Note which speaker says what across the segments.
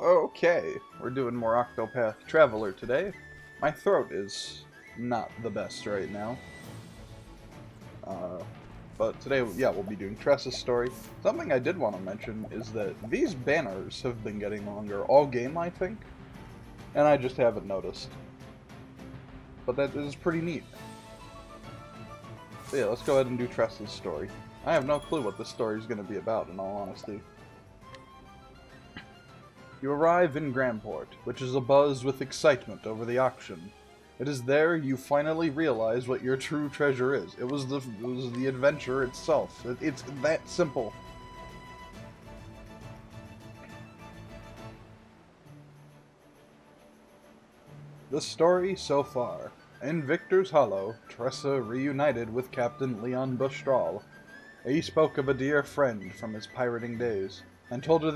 Speaker 1: Okay, we're doing more Octopath Traveler today. My throat is not the best right now. Uh, but today, yeah, we'll be doing Tressa's story. Something I did want to mention is that these banners have been getting longer all game, I think. And I just haven't noticed. But that is pretty neat. So yeah, let's go ahead and do Tressa's story. I have no clue what this story is going to be about, in all honesty. You arrive in Grandport, which is abuzz with excitement over the auction. It is there you finally realize what your true treasure is. It was the adventure itself. It's that simple. The story so far. In Victor's Hollow, Tressa reunited with Captain Leon Bustral. He spoke of a dear friend from his pirating days, and told her of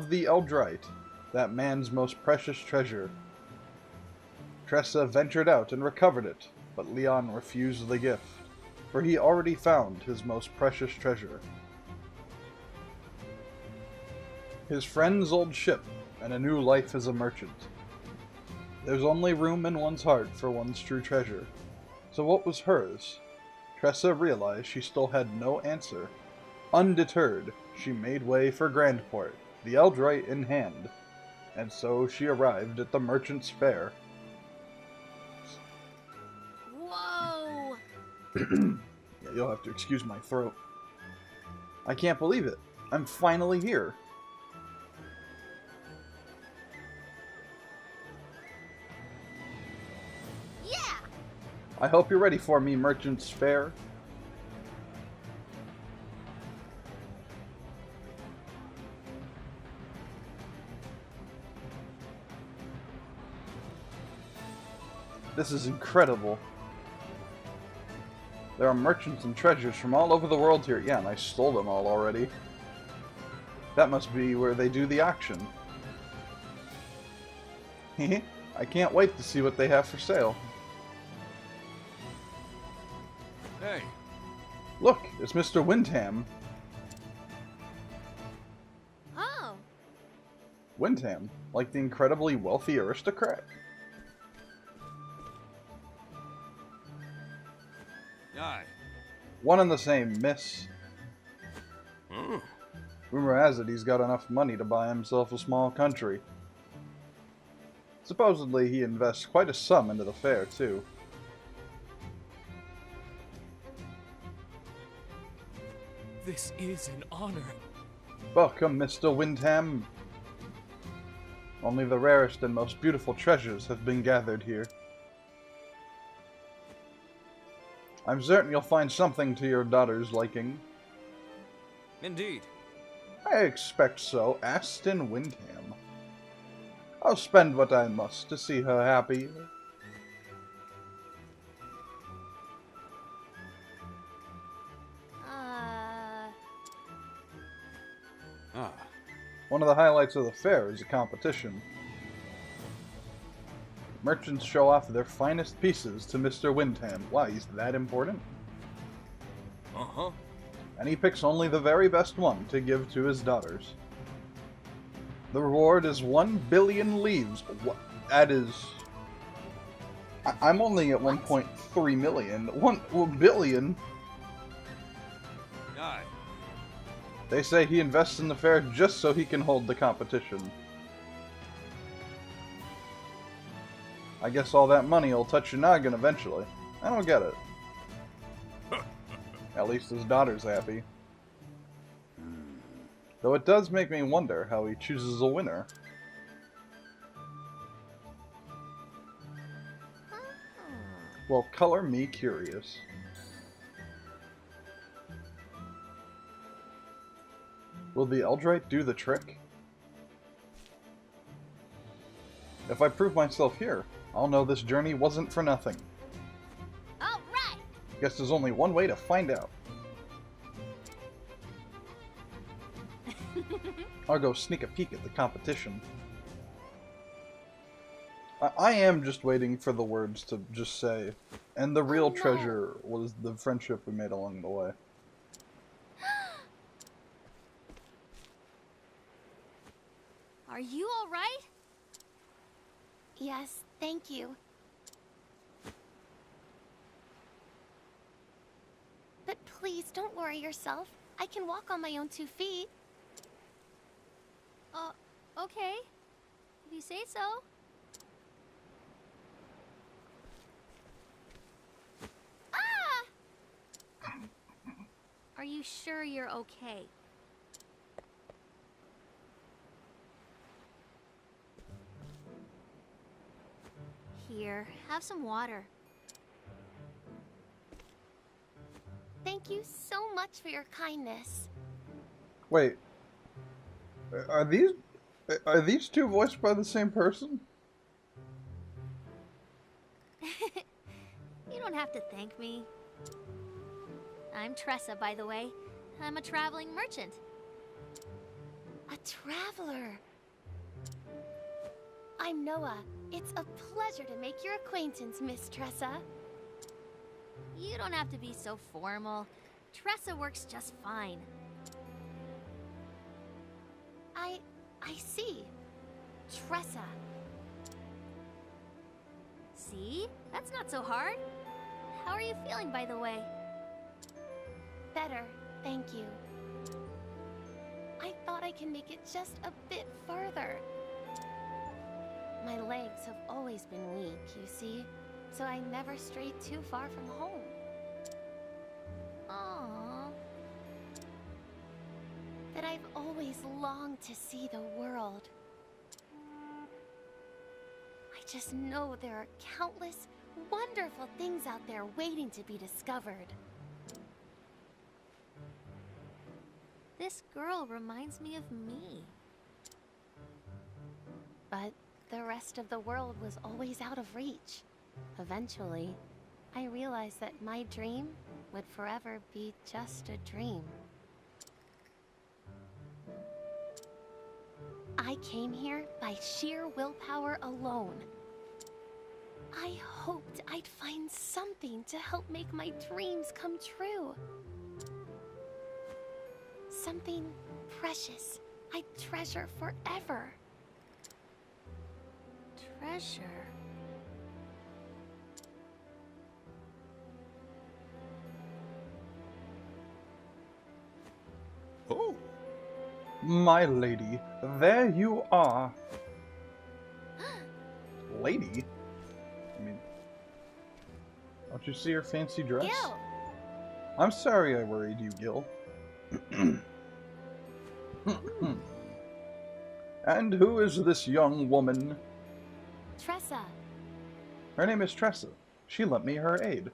Speaker 1: the Eldrite, that man's most precious treasure. Tressa ventured out and recovered it, but Leon refused the gift, for he already found his most precious treasure. His friend's old ship, and a new life as a merchant. There's only room in one's heart for one's true treasure. So what was hers? Tressa realized she still had no answer. Undeterred, she made way for Grandport, the Eldrite in hand, and so she arrived at the Merchant's Fair.
Speaker 2: Whoa!
Speaker 1: Yeah, you'll have to excuse my throat. I can't believe it. I'm finally here.
Speaker 2: Yeah!
Speaker 1: I hope you're ready for me, Merchant's Fair. This is incredible. There are merchants and treasures from all over the world here. Yeah, and I stole them all already. That must be where they do the auction. I can't wait to see what they have for sale.
Speaker 3: Hey.
Speaker 1: Look, it's Mr. Windham.
Speaker 2: Oh.
Speaker 1: Windham, like the incredibly wealthy aristocrat.
Speaker 3: Aye.
Speaker 1: One and the same, miss.
Speaker 3: Oh.
Speaker 1: Rumor has it he's got enough money to buy himself a small country. Supposedly he invests quite a sum into the fair, too.
Speaker 4: This is an honor.
Speaker 1: Welcome, Mr. Windham. Only the rarest and most beautiful treasures have been gathered here. I'm certain you'll find something to your daughter's liking.
Speaker 3: Indeed.
Speaker 1: I expect so, Aston Windham. I'll spend what I must to see her happy.
Speaker 3: Ah.
Speaker 1: One of the highlights of the fair is a competition. Merchants show off their finest pieces to Mr. Windham. Why, he's that important?
Speaker 3: Uh-huh.
Speaker 1: And he picks only the very best one to give to his daughters. The reward is 1 billion leaves. What? That is... I'm only at 1.3 million. 1 billion?
Speaker 3: Aye.
Speaker 1: They say he invests in the fair just so he can hold the competition. I guess all that money will touch your noggin eventually. I don't get it. At least his daughter's happy. Though it does make me wonder how he chooses a winner. Well, color me curious. Will the Eldrite do the trick? If I prove myself here, I'll know this journey wasn't for nothing.
Speaker 2: All right.
Speaker 1: Guess there's only one way to find out. I'll go sneak a peek at the competition. I am just waiting for the words to just say, and the real treasure was the friendship we made along the way.
Speaker 2: Are you all right?
Speaker 5: Yes, thank you. But please, don't worry yourself. I can walk on my own 2 feet.
Speaker 2: Okay. If you say so. Ah! Are you sure you're okay? Here, have some water.
Speaker 5: Thank you so much for your kindness.
Speaker 1: Wait, are these two voiced by the same person?
Speaker 2: You don't have to thank me. I'm Tressa, by the way. I'm a traveling merchant.
Speaker 5: A traveler. I'm Noah. It's a pleasure to make your acquaintance, Miss Tressa.
Speaker 2: You don't have to be so formal. Tressa works just fine.
Speaker 5: I see. Tressa.
Speaker 2: See? That's not so hard. How are you feeling, by the way?
Speaker 5: Better, thank you. I thought I can make it just a bit further. My legs have always been weak, you see, so I never strayed too far from home.
Speaker 2: Aww.
Speaker 5: But I've always longed to see the world. I just know there are countless, wonderful things out there waiting to be discovered.
Speaker 2: This girl reminds me of me.
Speaker 5: But the rest of the world was always out of reach. Eventually, I realized that my dream would forever be just a dream. I came here by sheer willpower alone. I hoped I'd find something to help make my dreams come true. Something precious I'd treasure forever.
Speaker 2: Treasure.
Speaker 3: Oh.
Speaker 1: My lady, there you are. Lady? I mean, don't you see her fancy dress?
Speaker 5: Gil!
Speaker 1: I'm sorry I worried you, Gil. And who is this young woman?
Speaker 5: Tressa.
Speaker 1: Her name is Tressa. She lent me her aid.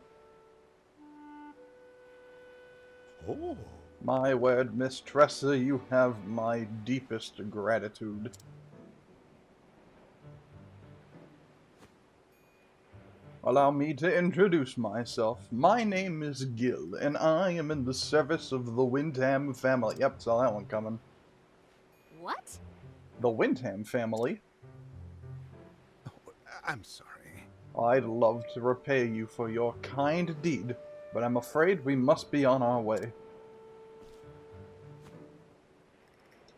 Speaker 3: Oh.
Speaker 1: My word, Miss Tressa, you have my deepest gratitude. Allow me to introduce myself. My name is Gil, and I am in the service of the Windham family. Yep, saw that one coming.
Speaker 2: What?
Speaker 1: The Windham family?
Speaker 3: I'm sorry.
Speaker 1: I'd love to repay you for your kind deed, but I'm afraid we must be on our way.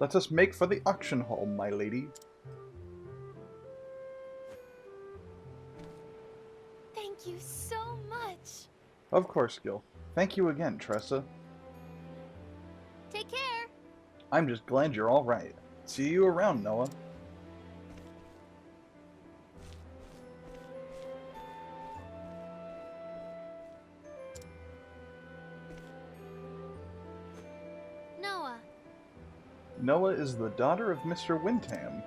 Speaker 1: Let us make for the auction hall, my lady.
Speaker 5: Thank you so much.
Speaker 1: Of course, Gil. Thank you again, Tressa.
Speaker 2: Take care.
Speaker 1: I'm just glad you're all right. See you around, Noah.
Speaker 2: Noah.
Speaker 1: Noah is the daughter of Mr. Windham,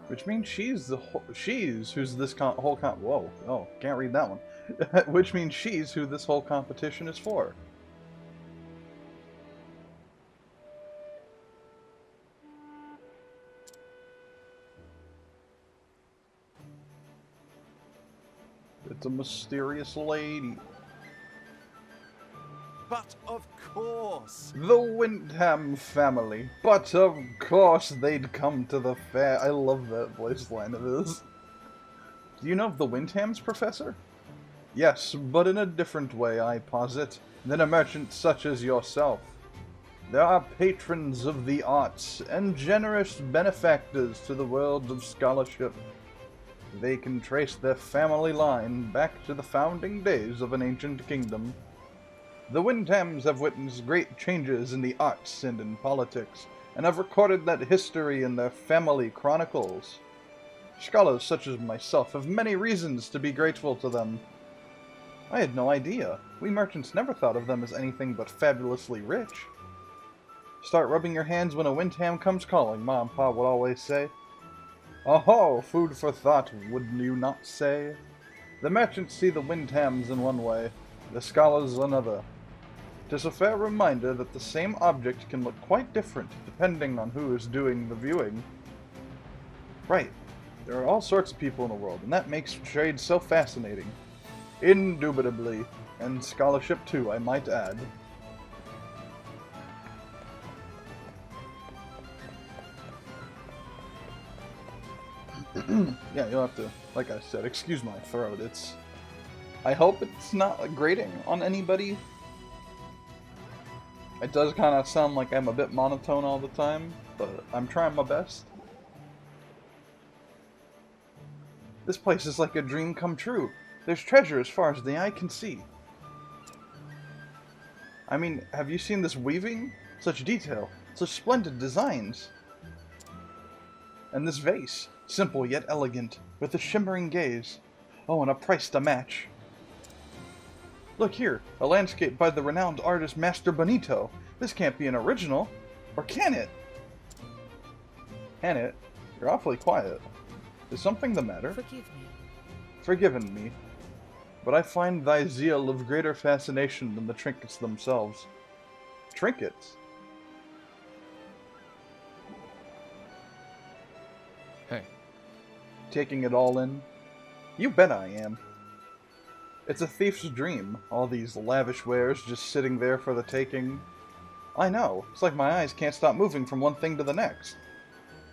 Speaker 1: which means she's who's this whoa, oh, can't read that one. Which means she's who this whole competition is for. It's a mysterious lady.
Speaker 3: But of course.
Speaker 1: The Windham family. But of course they'd come to the fair. I love that voice line of his. Do you know of the Windhams, Professor? Yes, but in a different way, I posit, than a merchant such as yourself. They are patrons of the arts and generous benefactors to the world of scholarship. They can trace their family line back to the founding days of an ancient kingdom. The Windhams have witnessed great changes in the arts and in politics, and have recorded that history in their family chronicles. Scholars such as myself have many reasons to be grateful to them. I had no idea. We merchants never thought of them as anything but fabulously rich. Start rubbing your hands when a Windham comes calling, Ma and Pa would always say. Oh, food for thought, would you not say? The merchants see the Windhams in one way, the scholars another. 'Tis a fair reminder that the same object can look quite different depending on who is doing the viewing. Right. There are all sorts of people in the world, and that makes trade so fascinating. Indubitably. And scholarship too, I might add. Yeah, you'll have to, like I said, excuse my throat. I hope it's not grating on anybody. It does kind of sound like I'm a bit monotone all the time, but I'm trying my best. This place is like a dream come true. There's treasure as far as the eye can see. I mean, have you seen this weaving? Such detail, such splendid designs. And this vase, simple yet elegant, with a shimmering gaze. Oh, and a price to match. Look here, a landscape by the renowned artist Master Bonito. This can't be an original. Or can it? Can it? You're awfully quiet. Is something the matter?
Speaker 6: Forgive me.
Speaker 1: Forgiven me. But I find thy zeal of greater fascination than the trinkets themselves. Trinkets?
Speaker 4: Hey.
Speaker 1: Taking it all in? You bet I am. It's a thief's dream, all these lavish wares just sitting there for the taking. I know, it's like my eyes can't stop moving from one thing to the next.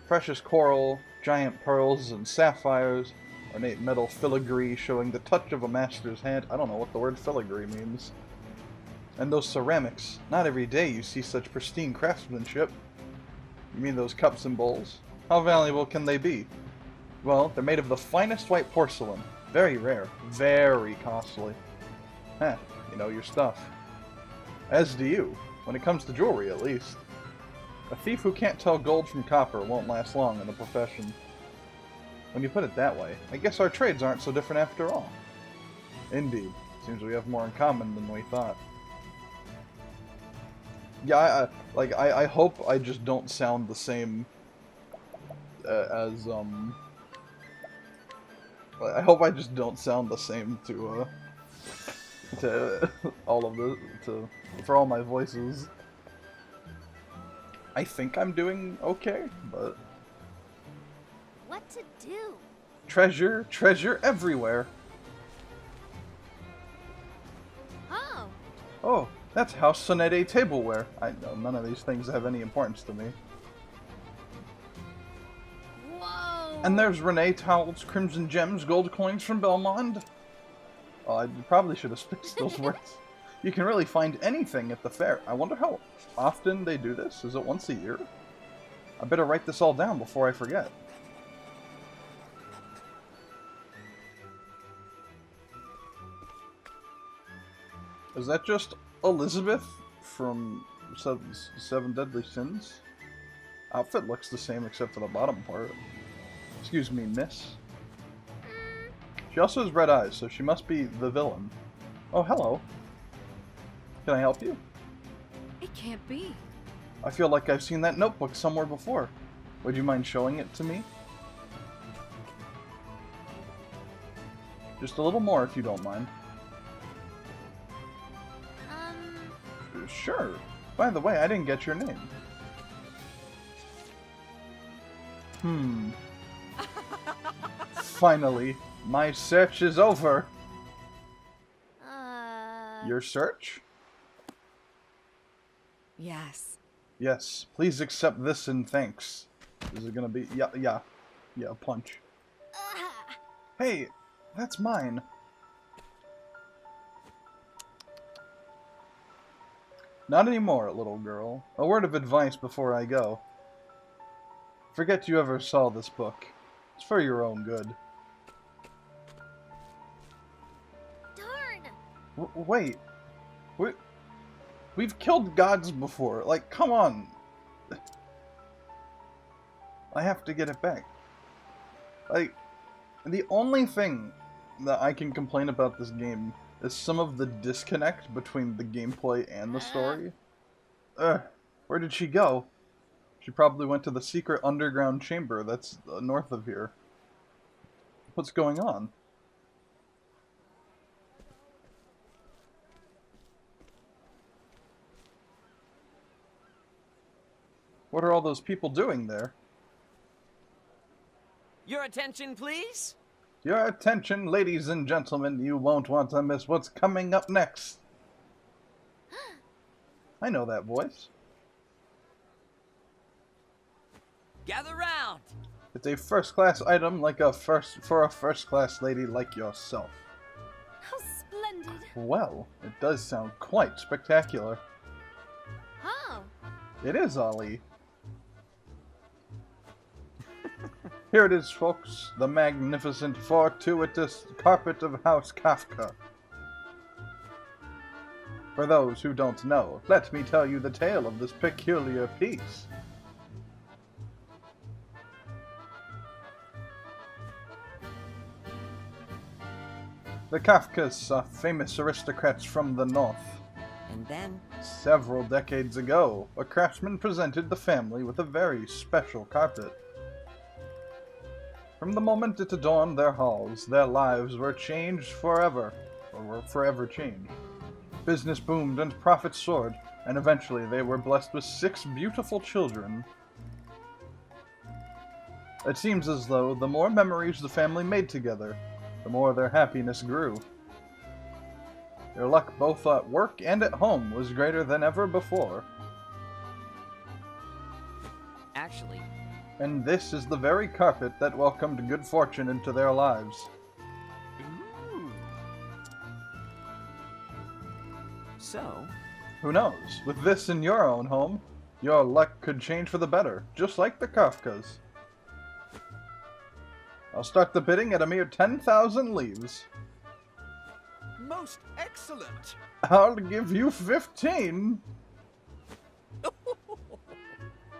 Speaker 1: Precious coral, giant pearls and sapphires, ornate metal filigree showing the touch of a master's hand. I don't know what the word filigree means. And those ceramics, not every day you see such pristine craftsmanship. You mean those cups and bowls? How valuable can they be? Well, they're made of the finest white porcelain. Very rare. Very costly. Heh, you know your stuff. As do you, when it comes to jewelry at least. A thief who can't tell gold from copper won't last long in the profession. When you put it that way, I guess our trades aren't so different after all. Indeed. Seems we have more in common than we thought. Yeah, I hope I just don't sound the same I hope I just don't sound the same to all of for all my voices. I think I'm doing okay, but
Speaker 2: What to do?
Speaker 1: treasure, treasure everywhere.
Speaker 2: Oh,
Speaker 1: Oh, that's House Sonete tableware. I know none of these things have any importance to me.
Speaker 2: whoa!
Speaker 1: And there's Renee towels, crimson gems, gold coins from Belmont. Oh, I probably should have spaced those words. You can really find anything at the fair. I wonder how often they do this. Is it once a year? I better write this all down before I forget. Is that just Elizabeth from Seven Deadly Sins? Outfit looks the same except for the bottom part. Excuse me, miss. She also has red eyes, so she must be the villain. Oh, hello. Can I help you?
Speaker 6: It can't be.
Speaker 1: I feel like I've seen that notebook somewhere before. Would you mind showing it to me? Just a little more if you don't mind. Sure. By the way, I didn't get your name. Finally, my search is over. Your search?
Speaker 6: Yes.
Speaker 1: Yes. Please accept this and thanks. Is it gonna be... Yeah, punch. Hey, that's mine. Not anymore, little girl. A word of advice before I go. Forget you ever saw this book. It's for your own good.
Speaker 2: Darn!
Speaker 1: Wait. We've killed gods before. Like, come on. I have to get it back. Like, the only thing that I can complain about this game is some of the disconnect between the gameplay and the story. Where did she go? She probably went to the secret underground chamber that's north of here. What's going on? What are all those people doing there?
Speaker 7: Your attention, please?
Speaker 1: Your attention, ladies and gentlemen, you won't want to miss what's coming up next. I know that voice.
Speaker 7: Gather round!
Speaker 1: It's a first-class item like for a first-class lady like yourself.
Speaker 5: How splendid!
Speaker 1: Well, it does sound quite spectacular.
Speaker 2: Oh,
Speaker 1: It is, Ollie. Here it is, folks, the magnificent, fortuitous carpet of House Kafka. For those who don't know, let me tell you the tale of this peculiar piece. The Kafkas are famous aristocrats from the north.
Speaker 7: And then?
Speaker 1: Several decades ago, a craftsman presented the family with a very special carpet. From the moment it adorned their halls, their lives were changed forever, or were forever changed. Business boomed and profits soared, and eventually they were blessed with 6 beautiful children. It seems as though the more memories the family made together, the more their happiness grew. Their luck both at work and at home was greater than ever before.
Speaker 7: Actually,
Speaker 1: And this is the very carpet that welcomed good fortune into their lives.
Speaker 7: ooh. So,
Speaker 1: Who knows? With this in your own home, your luck could change for the better, just like the Kafkas. I'll start the bidding at a mere 10,000 leaves.
Speaker 3: Most excellent.
Speaker 1: I'll give you 15.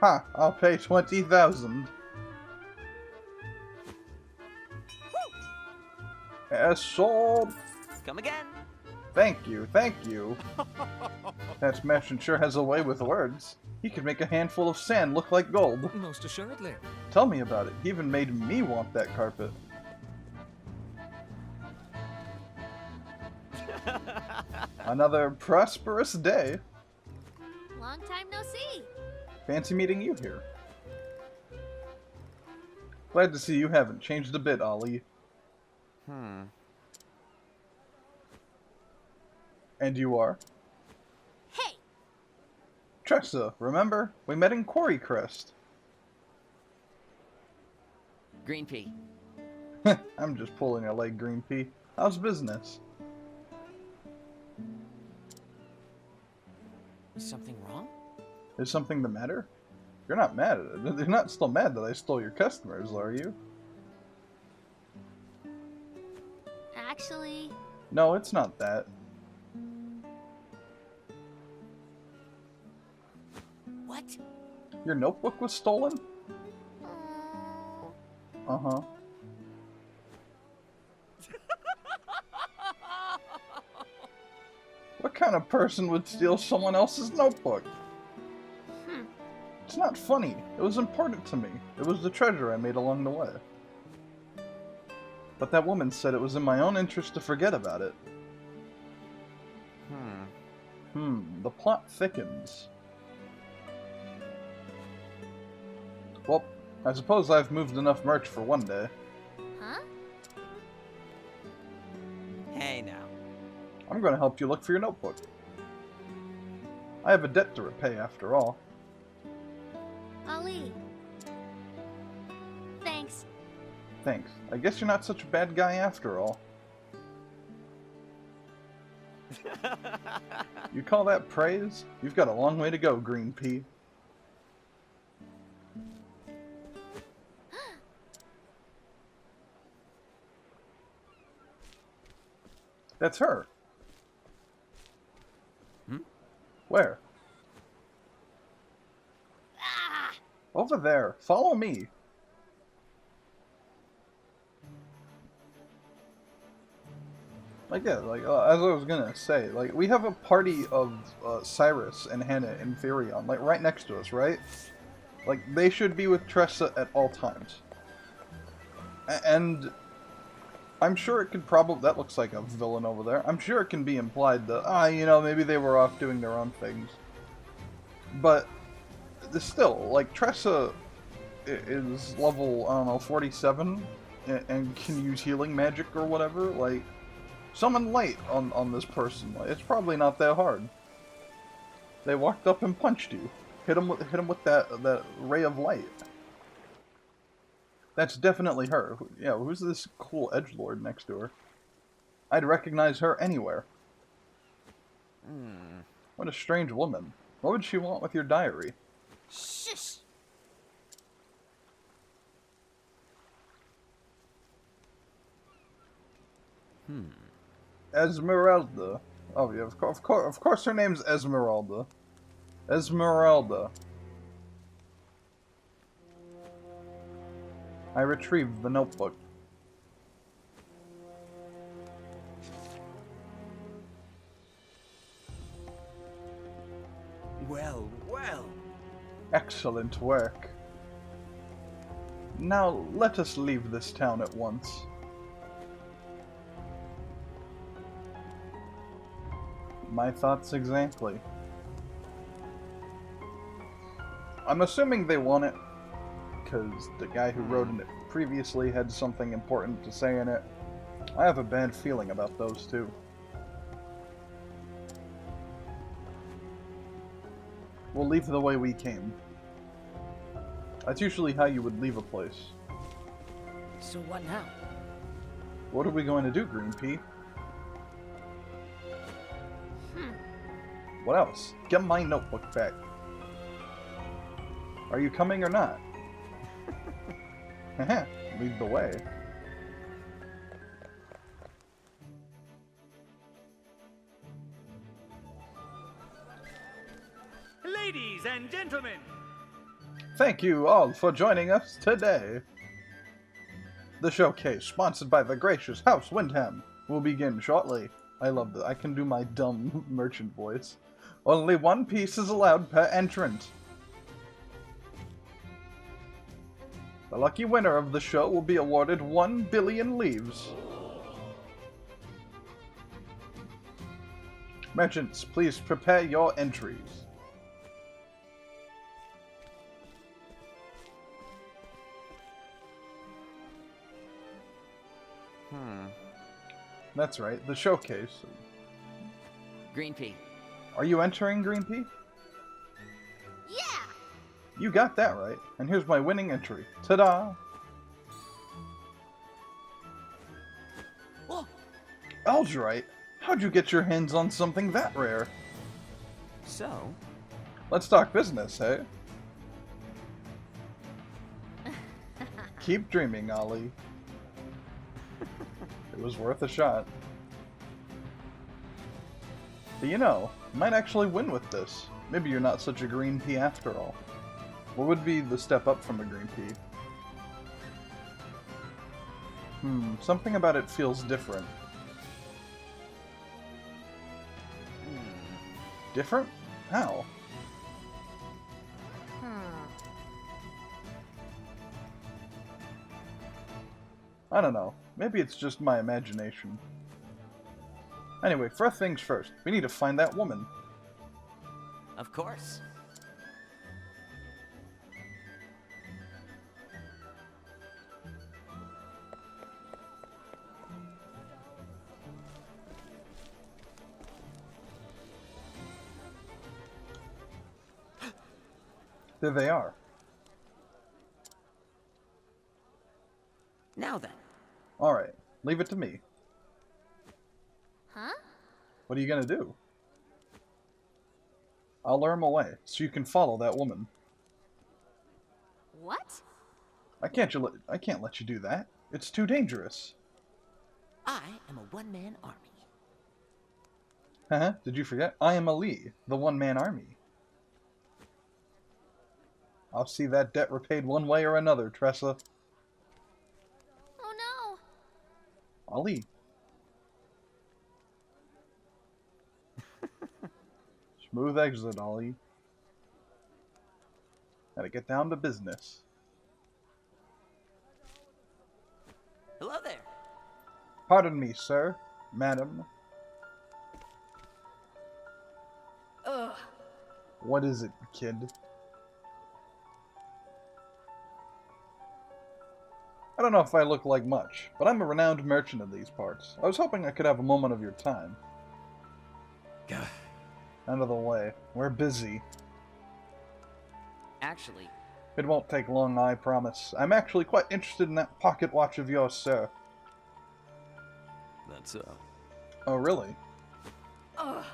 Speaker 1: Ha! I'll pay 20,000. As sold.
Speaker 7: come again.
Speaker 1: Thank you, thank you. That merchant sure has a way with words. He could make a handful of sand look like gold.
Speaker 4: Most assuredly.
Speaker 1: Tell me about it. He even made me want that carpet. Another prosperous day.
Speaker 2: long time no see.
Speaker 1: Fancy meeting you here. Glad to see you haven't changed a bit, Ollie. And you are?
Speaker 2: Hey,
Speaker 1: Tressa, remember? We met in Quarry Crest.
Speaker 7: Green pea.
Speaker 1: I'm just pulling your leg, Green Pea. How's business?
Speaker 7: Is something wrong?
Speaker 1: Is something the matter? You're not mad at it. You're not still mad that I stole your customers, are you?
Speaker 2: actually,
Speaker 1: No, it's not that.
Speaker 7: What?
Speaker 1: Your notebook was stolen?
Speaker 2: oh,
Speaker 1: Uh-huh. What kind of person would steal someone else's notebook? It's not funny. It was important to me. It was the treasure I made along the way. But that woman said it was in my own interest to forget about it. The plot thickens. Well, I suppose I've moved enough merch for one day.
Speaker 2: huh?
Speaker 7: Hey now.
Speaker 1: I'm going to help you look for your notebook. I have a debt to repay, after all.
Speaker 2: Ali. Thanks.
Speaker 1: Thanks. I guess you're not such a bad guy after all. You call that praise? You've got a long way to go, Green Pea. That's her.
Speaker 7: Hmm?
Speaker 1: Where?
Speaker 2: Ah!
Speaker 1: Over there. Follow me. Like, yeah, like, as I was gonna say, like, we have a party of Cyrus and Hannah and Therion, like, right next to us, right? Like, they should be with Tressa at all times. And I'm sure it could probably... That looks like a villain over there. I'm sure it can be implied that, you know, maybe they were off doing their own things. But, still, like, Tressa is level, I don't know, 47, and can use healing magic or whatever. Like, summon light on this person. Like, it's probably not that hard. They walked up and punched you. Hit him with that ray of light. That's definitely her. Yeah, who's this cool edgelord next to her? I'd recognize her anywhere. What a strange woman. What would she want with your diary?
Speaker 2: Shush!
Speaker 1: Esmeralda. Oh yeah, of course her name's Esmeralda. Esmeralda. I retrieved the notebook.
Speaker 3: Well, well.
Speaker 1: Excellent work. Now let us leave this town at once. My thoughts exactly. I'm assuming they want it, because the guy who wrote in it previously had something important to say in it. I have a bad feeling about those two. We'll leave the way we came. That's usually how you would leave a place.
Speaker 7: So what now?
Speaker 1: What are we going to do, Green Pea? What else? Get my notebook back. Are you coming or not? Haha, lead the way.
Speaker 8: Ladies and gentlemen,
Speaker 1: Thank you all for joining us today. The showcase, sponsored by the gracious House Windham, will begin shortly. I love that. I can do my dumb merchant voice. Only one piece is allowed per entrant. The lucky winner of the show will be awarded 1 billion leaves. Merchants, please prepare your entries. That's right, the showcase.
Speaker 7: Green Pea.
Speaker 1: Are you entering, Green Pea?
Speaker 2: Yeah!
Speaker 1: You got that right. And here's my winning entry. Ta-da!
Speaker 7: Oh,
Speaker 1: Algerite, how'd you get your hands on something that rare?
Speaker 7: so?
Speaker 1: Let's talk business, hey? Keep dreaming, Ollie. It was worth a shot. But you know, might actually win with this. Maybe you're not such a green pea after all. What would be the step up from a green pea? Something about it feels different. Different? How? I don't know. Maybe it's just my imagination. Anyway, first things first, we need to find that woman.
Speaker 7: Of course.
Speaker 1: There they are.
Speaker 7: Now then.
Speaker 1: Alright, leave it to me.
Speaker 2: Huh?
Speaker 1: What are you gonna do? I'll lure him away, so you can follow that woman.
Speaker 2: What?
Speaker 1: I can't let you do that. It's too dangerous.
Speaker 7: I am a one-man army.
Speaker 1: Haha, did you forget? I am Ali, the one-man army. I'll see that debt repaid one way or another, Tressa.
Speaker 2: Oh no!
Speaker 1: Ali. Smooth exit, Ali. Gotta get down to business.
Speaker 7: Hello there.
Speaker 1: Pardon me, sir. Madam.
Speaker 6: Ugh.
Speaker 1: What is it, kid? I don't know if I look like much, but I'm a renowned merchant in these parts. I was hoping I could have a moment of your time.
Speaker 3: Gah.
Speaker 1: Out of the way. We're busy.
Speaker 7: Actually,
Speaker 1: It won't take long, I promise. I'm actually quite interested in that pocket watch of yours, sir.
Speaker 4: That's
Speaker 1: Oh, really?
Speaker 6: Ugh.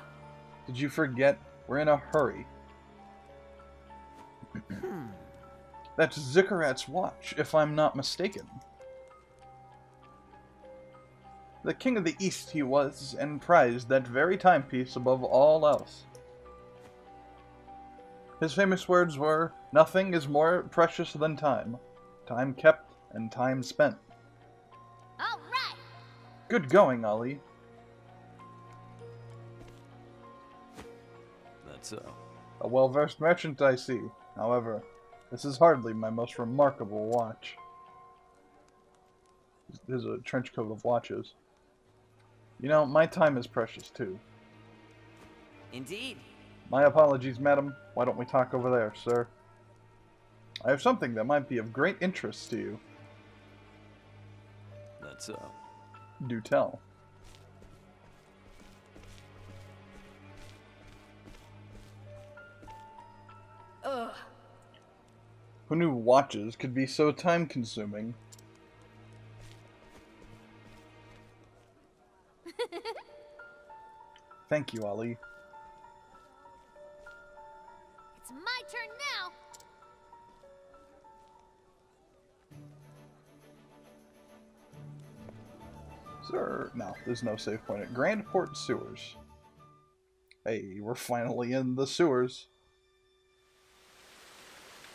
Speaker 1: Did you forget? We're in a hurry. That's Zikarat's watch, if I'm not mistaken. The King of the East he was, and prized that very timepiece above all else. His famous words were, "Nothing is more precious than time. Time kept and time spent."
Speaker 2: All right!
Speaker 1: Good going, Ali.
Speaker 4: That's
Speaker 1: A well-versed merchant, I see. However, this is hardly my most remarkable watch. There's a trench coat of watches. You know, my time is precious, too.
Speaker 7: indeed.
Speaker 1: My apologies, madam. Why don't we talk over there, sir? I have something that might be of great interest to you.
Speaker 4: That's
Speaker 1: Do tell.
Speaker 6: Ugh.
Speaker 1: Who knew watches could be so time-consuming? Thank you, Ali.
Speaker 2: It's my turn now!
Speaker 1: Sir, no, there's no save point at Grandport Sewers. Hey, we're finally in the sewers.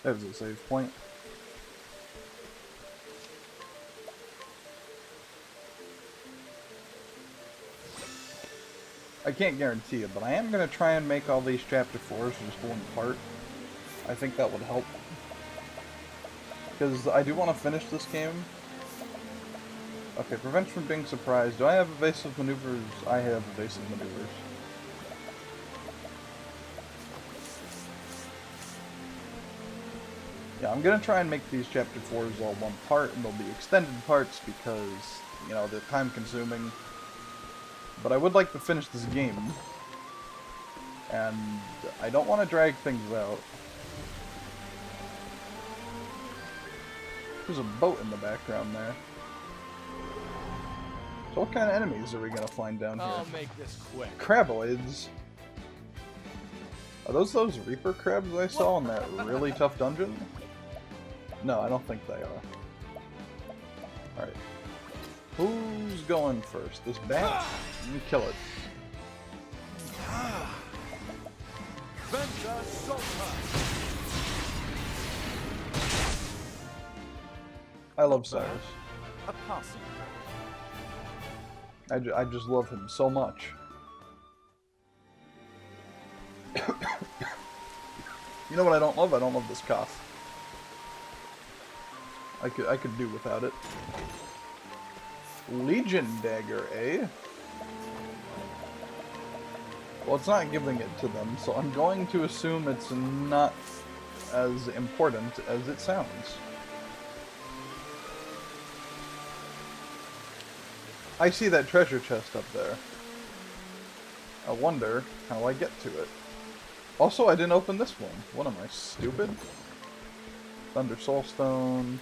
Speaker 1: There's a save point. I can't guarantee it, but I am going to try and make all these chapter 4s just one part. I think that would help. Because I do want to finish this game. Okay, prevents from being surprised. Do I have evasive maneuvers? I have evasive maneuvers. Yeah, I'm gonna try and make these chapter 4s all one part, and they'll be extended parts because, you know, they're time consuming. But I would like to finish this game. And I don't want to drag things out. There's a boat in the background there. So what kind of enemies are we gonna find down here?
Speaker 4: I'll make this quick.
Speaker 1: Craboids. Are those Reaper crabs I saw in that really tough dungeon? No, I don't think they are. Alright. Who's going first? This bat? You kill it. I love Cyrus.
Speaker 3: A passing.
Speaker 1: I just love him so much. You know what I don't love? I don't love this cough. I could do without it. Legion dagger, eh? Well, it's not giving it to them, so I'm going to assume it's not as important as it sounds. I see that treasure chest up there. I wonder how I get to it. Also, I didn't open this one. What am I, stupid? Thunder Soulstone.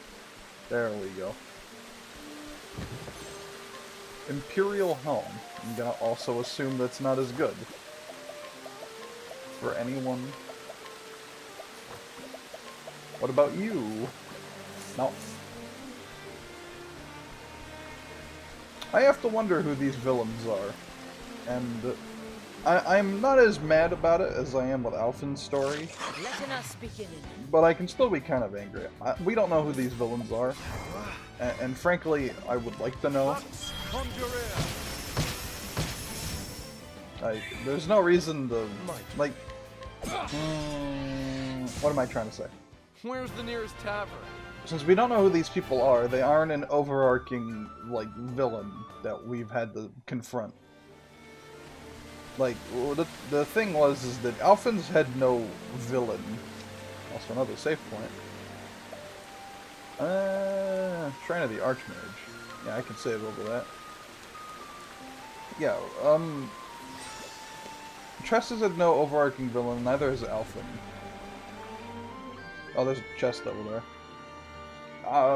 Speaker 1: There we go. Imperial Helm. I'm gonna also assume that's not as good. For anyone. What about you? No. I have to wonder who these villains are. And I'm not as mad about it as I am with Alfyn's story.
Speaker 6: Letting us begin.
Speaker 1: But I can still be kind of angry. We don't know who these villains are. And frankly, I would like to know. Like, there's no reason to, like... what am I trying to say?
Speaker 4: Where's the nearest tavern?
Speaker 1: Since we don't know who these people are, they aren't an overarching, like, villain that we've had to confront. Like, the thing was is that Alphyn's had no villain. Also another save point. Shrine of the Archmage. Yeah, I can save over that. Yeah, Tressa's had no overarching villain, neither has Alfyn. Oh, there's a chest over there.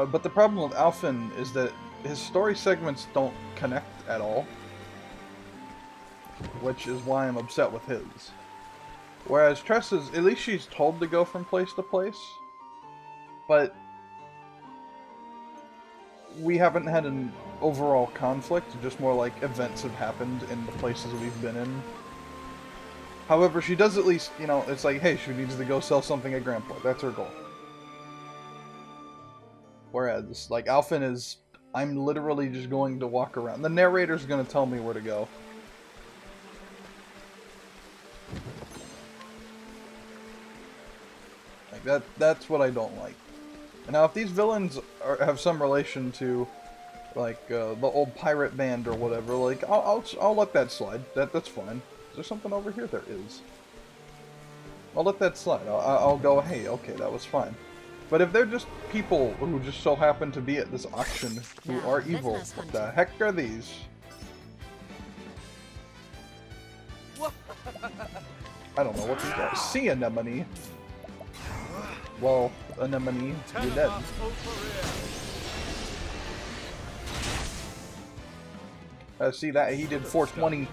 Speaker 1: But the problem with Alfyn is that his story segments don't connect at all. Which is why I'm upset with his. Whereas Tressa's, at least she's told to go from place to place. But we haven't had an overall conflict, just more like events have happened in the places we've been in. However, she does at least, you know, it's like, hey, she needs to go sell something at Grandpa. That's her goal. Whereas, like, Alfyn is, I'm literally just going to walk around. The narrator's going to tell me where to go. Like, that's what I don't like. And now, if these villains have some relation to, like, the old pirate band or whatever, like, I'll let that slide. That's fine. Is there something over here? There is. I'll let that slide. I'll go, hey, okay, that was fine. But if they're just people who just so happen to be at this auction who are evil, what the heck are these? I don't know what these are. Sea anemone. Well, anemone, you're dead. See that? He did 420.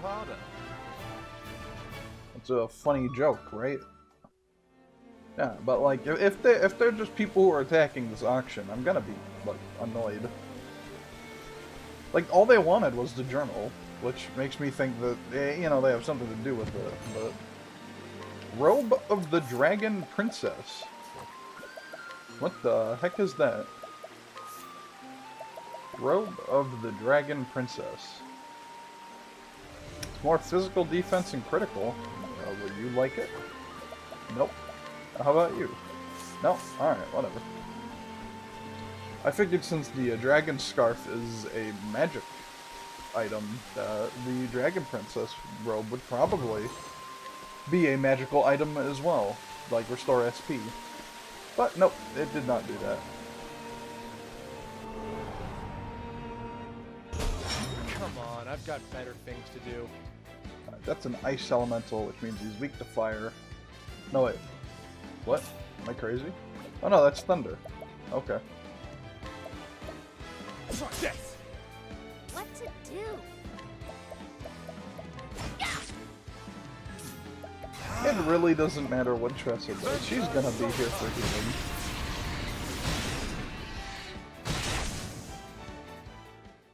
Speaker 1: It's a funny joke, right? Yeah, but like, if they're just people who are attacking this auction, I'm gonna be, like, annoyed. Like, all they wanted was the journal, which makes me think that, they, you know, they have something to do with it, but... Robe of the Dragon Princess. What the heck is that? Robe of the Dragon Princess. It's more physical defense and critical. Would you like it? Nope. How about you? No? Alright, whatever. I figured since the Dragon Scarf is a magic item, the Dragon Princess robe would probably be a magical item as well. Like Restore SP. But nope, it did not do that.
Speaker 4: Come on, I've got better things to do.
Speaker 1: That's an ice elemental, which means he's weak to fire. No, wait. What? Am I crazy? Oh no, that's thunder. Okay.
Speaker 4: Try this.
Speaker 2: What to do?
Speaker 1: It really doesn't matter what Tressa does. She's gonna be here for healing.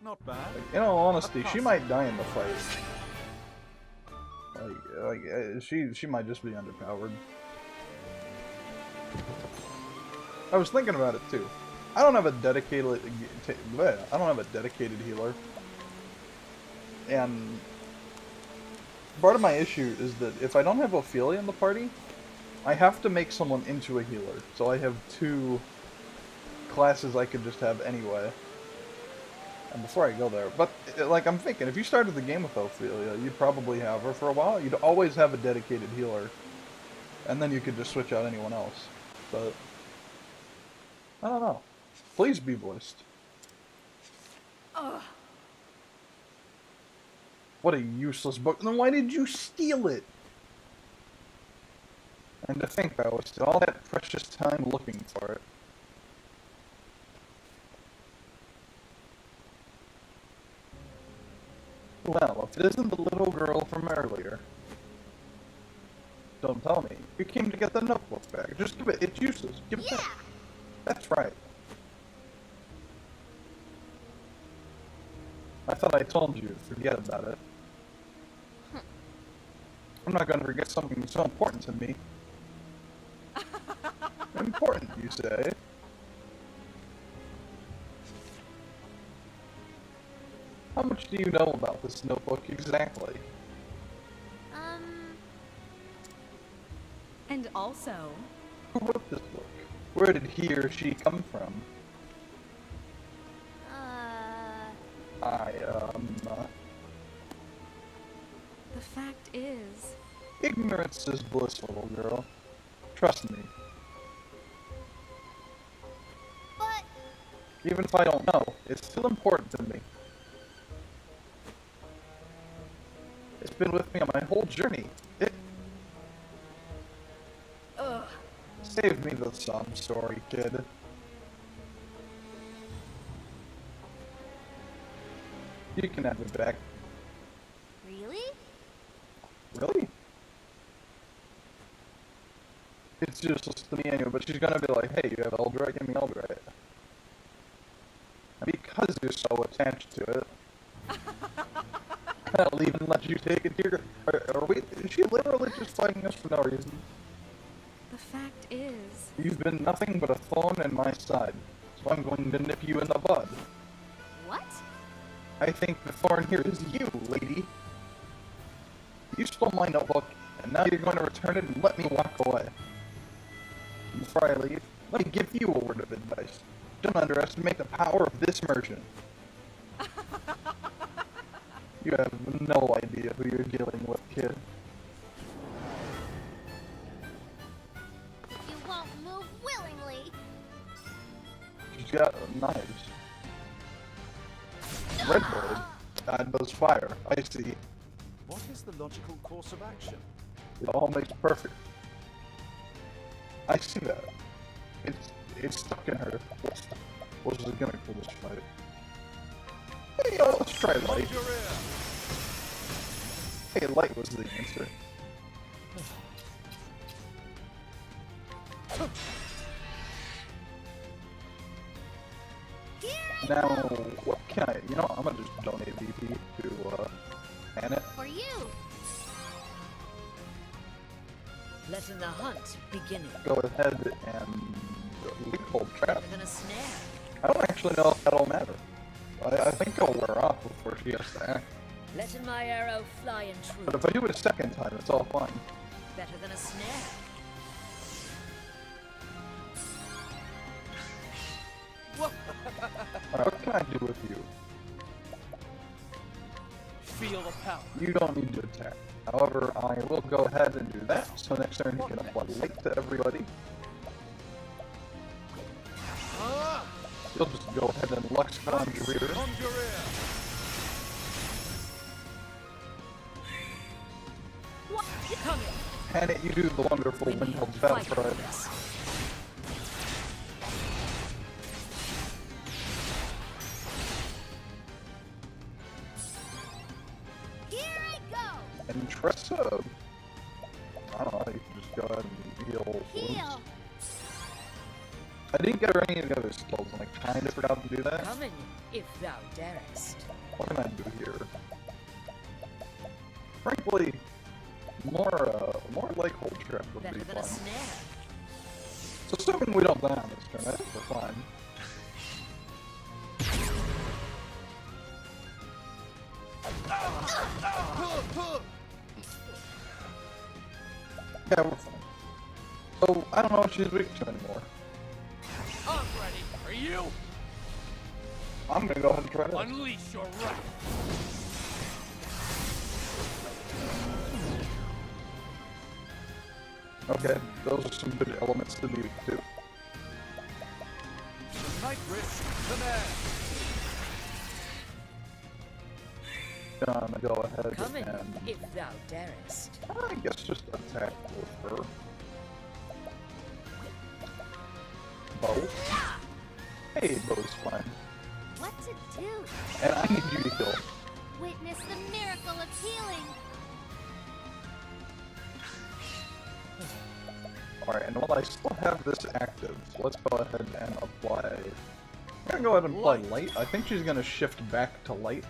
Speaker 3: Not bad.
Speaker 1: Like, in all honesty, she might die in the fight. She might just be underpowered. I was thinking about it too. I don't have a dedicated healer, and part of my issue is that if I don't have Ophelia in the party, I have to make someone into a healer. So I have two classes I could just have anyway. And before I go there, but like I'm thinking, if you started the game with Ophelia, you'd probably have her for a while. You'd always have a dedicated healer, and then you could just switch out anyone else. But I don't know. Please be voiced. What a useless book. Then why did you steal it? And to think I wasted all that precious time looking for it. Well, if it isn't the little girl from earlier. Don't tell me. You came to get the notebook back. Just give it. It's useless. Give it back. That's right. I thought I told you. Forget about it. I'm not gonna forget something so important to me. Important, you say? How much do you know about this notebook exactly?
Speaker 6: And also,
Speaker 1: Who wrote this book? Where did he or she come from?
Speaker 6: the fact is,
Speaker 1: Ignorance is bliss, little girl. Trust me.
Speaker 2: But
Speaker 1: Even if I don't know, it's still important to me. It's been with me on my whole journey.
Speaker 6: ugh,
Speaker 1: Save me the sob story, kid. You can have it back.
Speaker 2: really?
Speaker 1: Really? It's useless to me anyway, but she's gonna be like, hey, you have Eldrite? Give me Eldrite. And because you're so attached to it, I'll even let you take it here. Are we? Is she literally just fighting us for no reason?
Speaker 6: the fact is,
Speaker 1: You've been nothing but a thorn in my side, so I'm going to nip you in the bud.
Speaker 2: What?
Speaker 1: I think the thorn here is you, lady. You stole my notebook, and now you're going to return it and let me walk away. Before I leave, let me give you a word of advice. Don't underestimate the power of this merchant. You have no idea who you're dealing with, kid.
Speaker 2: You won't move willingly.
Speaker 1: She's got knives. Red blade. That does fire. I see.
Speaker 3: What is the logical course of action?
Speaker 1: It all makes perfect. I see that. It's stuck in her. What's the gimmick for this fight? Hey, let's try light.
Speaker 3: Hold your ear.
Speaker 1: Hey, light was the answer. Now, what can I? You know, I'm gonna just donate VP to Annette.
Speaker 2: For you.
Speaker 9: Letting the hunt begin.
Speaker 1: Go ahead and hold trap.
Speaker 9: Than a snare.
Speaker 1: I don't actually know if that'll matter. I think it'll wear off before she has to act.
Speaker 9: Letting my arrow fly in
Speaker 1: But
Speaker 9: true.
Speaker 1: if I do it a second time, it's all fine.
Speaker 9: Better than a snare.
Speaker 1: Alright, what can I do with you?
Speaker 4: Feel the power.
Speaker 1: You don't need to attack. However, I will go ahead and do that, so next turn you can apply light to everybody.
Speaker 4: Ah!
Speaker 1: You'll just go ahead and Lux Conjure.
Speaker 3: Conjure ear.
Speaker 9: What? Come here.
Speaker 1: And it, you do the wonderful
Speaker 9: We need
Speaker 1: Windheld
Speaker 9: to
Speaker 1: Battle
Speaker 9: fight
Speaker 1: Cry.
Speaker 9: for this.
Speaker 2: Here I go.
Speaker 1: And Tressa, I don't know, you can just go ahead and heal wounds.
Speaker 2: Heal.
Speaker 1: I didn't get her any of the other skills, and I kind of forgot to do that.
Speaker 9: Come in, if thou darest.
Speaker 1: What can I do here? Frankly, more like hold trap would
Speaker 9: Better
Speaker 1: be
Speaker 9: than a
Speaker 1: fun.
Speaker 9: snare.
Speaker 1: So assuming we don't die on this turn, I think we're fine. Yeah, we're fine. So, I don't know what she's weak to anymore.
Speaker 4: I'm ready. Are you?
Speaker 1: I'm gonna go ahead and try it.
Speaker 4: Unleash your wrath.
Speaker 1: Okay, those are some good elements to be too.
Speaker 3: Night risk. Command.
Speaker 1: I'm gonna go ahead
Speaker 9: Come in,
Speaker 1: and
Speaker 9: if thou darest.
Speaker 1: I guess just attack with her. Bow. Hey, bow's fine.
Speaker 2: What to do?
Speaker 1: And I need you to heal.
Speaker 2: witness the miracle of healing.
Speaker 1: Alright, and while I still have this active, let's go ahead and apply... I'm gonna go ahead and apply light. I think she's gonna shift back to light.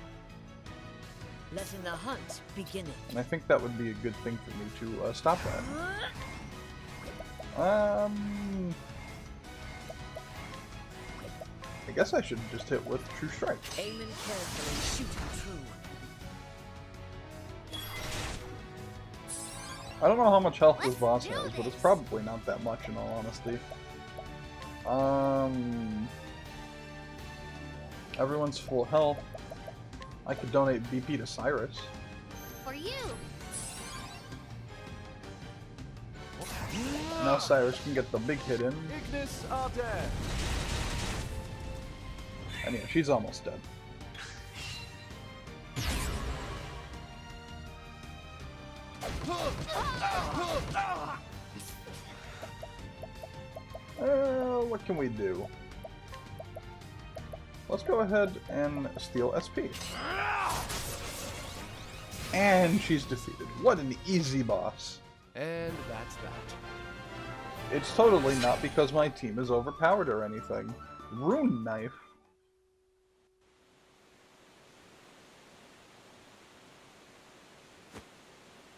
Speaker 9: Letting the hunt begin.
Speaker 1: And I think that would be a good thing for me to stop that. I guess I should just hit with True Strike.
Speaker 9: Aiming carefully, shooting true.
Speaker 1: I don't know how much health this boss has, but it's probably not that much in all honesty. Everyone's full health. I could donate BP to Cyrus.
Speaker 2: For you.
Speaker 1: Now Cyrus can get the big hit in.
Speaker 3: Ignis are dead.
Speaker 1: And yeah, she's almost dead. What can we do? Let's go ahead and steal SP. And she's defeated. What an easy boss.
Speaker 3: And that's that.
Speaker 1: It's totally not because my team is overpowered or anything. Rune Knife.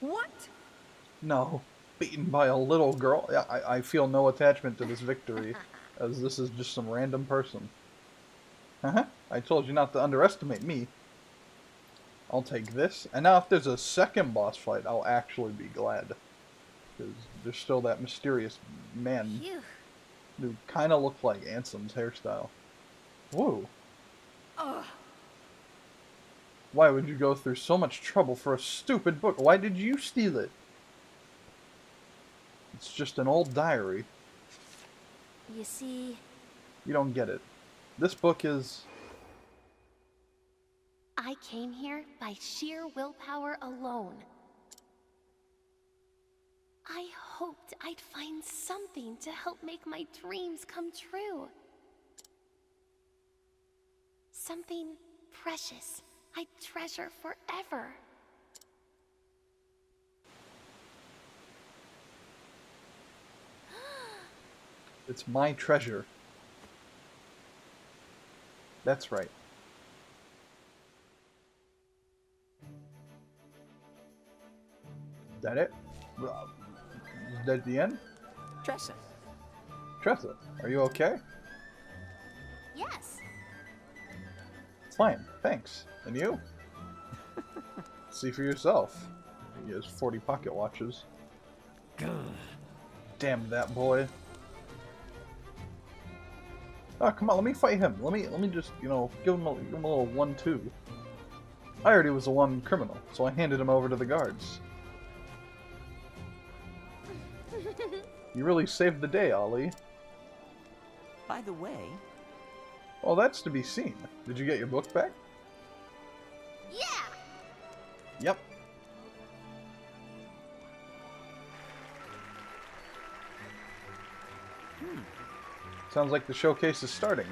Speaker 9: What?
Speaker 1: No. Beaten by a little girl. Yeah, I feel no attachment to this victory, as this is just some random person. I told you not to underestimate me. I'll take this. And now if there's a second boss fight, I'll actually be glad. Because there's still that mysterious man who kind of looked like Ansem's hairstyle. Whoa. Why would you go through so much trouble for a stupid book? Why did you steal it? It's just an old diary.
Speaker 2: You see...
Speaker 1: You don't get it. This book is...
Speaker 5: I came here by sheer willpower alone. I hoped I'd find something to help make my dreams come true. Something precious I'd treasure forever.
Speaker 1: It's my treasure. That's right. Is that it? Is that the end?
Speaker 7: Tressa.
Speaker 1: Tressa, are you okay?
Speaker 2: Yes.
Speaker 1: Fine, thanks. And you? See for yourself. He has 40 pocket watches. Damn that boy. Oh, come on, let me fight him. Let me just, you know, give him a little 1-2. I already was the one criminal, so I handed him over to the guards. You really saved the day, Ollie.
Speaker 7: By the way...
Speaker 1: Well, that's to be seen. Did you get your book back?
Speaker 2: Yeah.
Speaker 1: Yep. Sounds like the showcase is starting.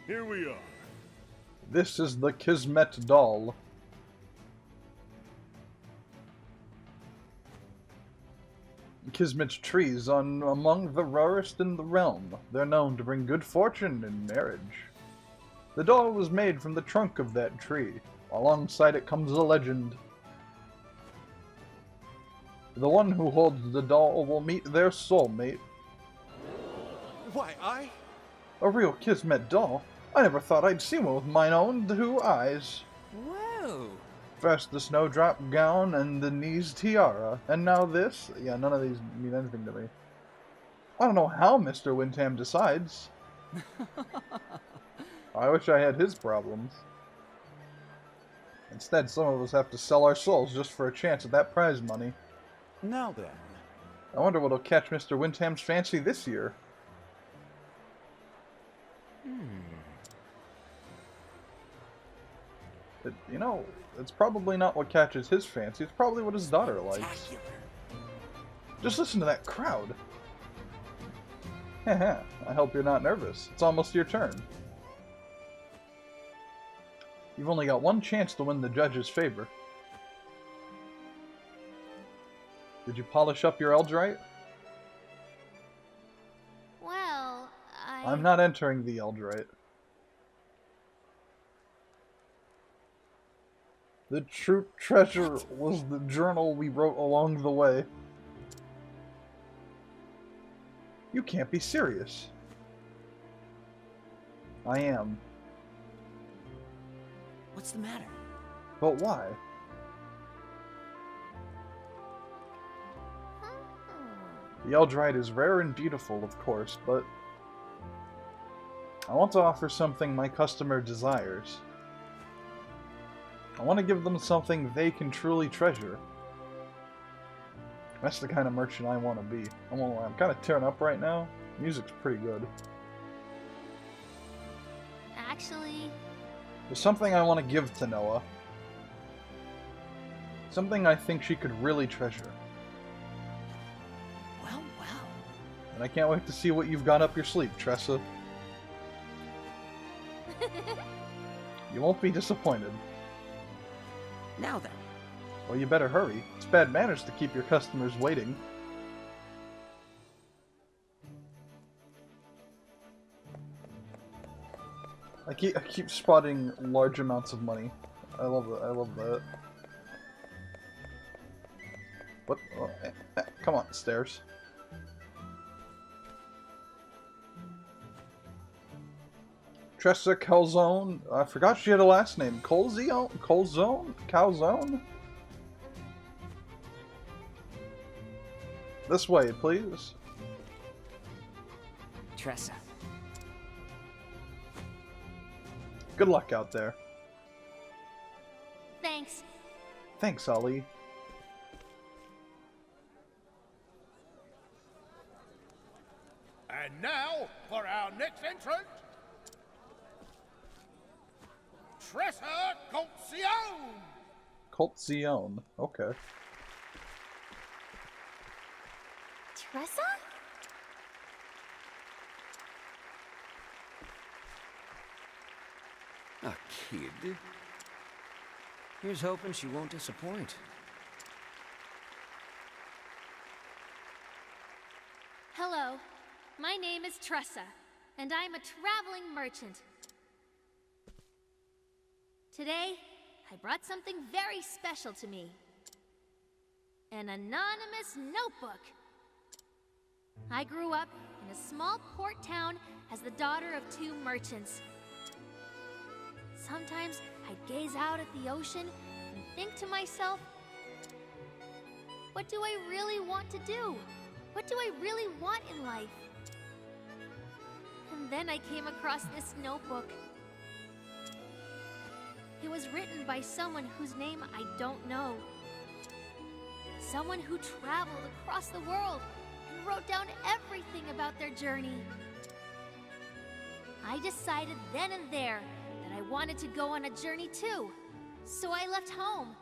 Speaker 3: Here we are.
Speaker 1: This is the Kismet doll. Kismet trees are among the rarest in the realm. They're known to bring good fortune in marriage. The doll was made from the trunk of that tree. Alongside it comes a legend. The one who holds the doll will meet their soulmate.
Speaker 3: Why,
Speaker 1: A real Kismet doll? I never thought I'd see one with mine own two eyes.
Speaker 7: Whoa!
Speaker 1: First the snowdrop gown and the knees tiara, and now this? Yeah, none of these mean anything to me. I don't know how Mr. Windham decides. I wish I had his problems. Instead, some of us have to sell our souls just for a chance at that prize money.
Speaker 3: Now then.
Speaker 1: I wonder what'll catch Mr. Windham's fancy this year. You know, it's probably not what catches his fancy, it's probably what his daughter likes. Just listen to that crowd. I hope you're not nervous. It's almost your turn. You've only got one chance to win the judge's favor. Did you polish up your Eldrite?
Speaker 2: Well,
Speaker 1: I'm not entering the Eldrite. The true treasure was the journal we wrote along the way. You can't be serious. I am.
Speaker 7: What's the matter?
Speaker 1: But why? The Eldrite is rare and beautiful, of course, but I want to offer something my customer desires. I want to give them something they can truly treasure. That's the kind of merchant I want to be. I'm kind of tearing up right now. Music's pretty good.
Speaker 2: actually...
Speaker 1: There's something I want to give to Noah. Something I think she could really treasure.
Speaker 7: Well, well.
Speaker 1: And I can't wait to see what you've got up your sleeve, Tressa. You won't be disappointed.
Speaker 7: Now then.
Speaker 1: Well, you better hurry. It's bad manners to keep your customers waiting. I keep spotting large amounts of money. I love that. I love that. What? Oh, come on, stairs. Tressa Calzone. I forgot she had a last name. Colzone? Colzone? Calzone? This way, please.
Speaker 7: Tressa.
Speaker 1: Good luck out there.
Speaker 2: Thanks.
Speaker 1: Thanks, Ali.
Speaker 8: And now, for our next entrant, Tressa Colzione!
Speaker 1: Colzione. Okay.
Speaker 5: Tressa?
Speaker 7: A kid? Here's hoping she won't disappoint.
Speaker 2: Hello. My name is Tressa, and I'm a traveling merchant. Today, I brought something very special to me. An anonymous notebook. I grew up in a small port town as the daughter of 2 merchants. Sometimes I'd gaze out at the ocean and think to myself, what do I really want to do? What do I really want in life? And then I came across this notebook. It was written by someone whose name I don't know. Someone who traveled across the world and wrote down everything about their journey. I decided then and there that I wanted to go on a journey too, so I left home.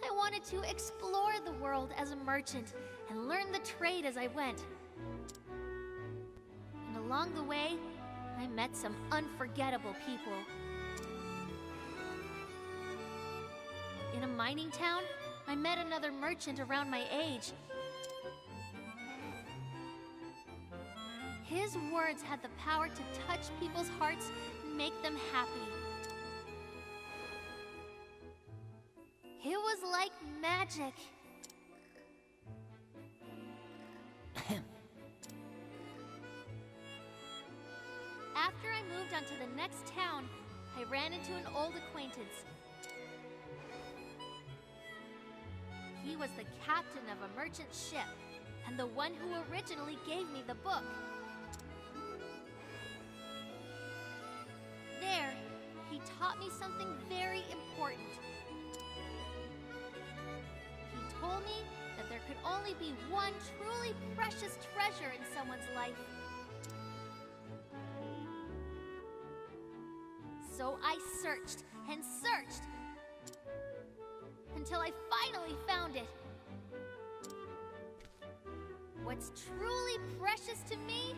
Speaker 2: I wanted to explore the world as a merchant and learn the trade as I went. And along the way, I met some unforgettable people. In a mining town, I met another merchant around my age. His words had the power to touch people's hearts and make them happy. It was like magic. After I moved on to the next town, I ran into an old acquaintance. He was the captain of a merchant ship, and the one who originally gave me the book. There, he taught me something very important. He told me that there could only be one truly precious treasure in someone's life. So I searched and searched until I finally found it. what's truly precious to me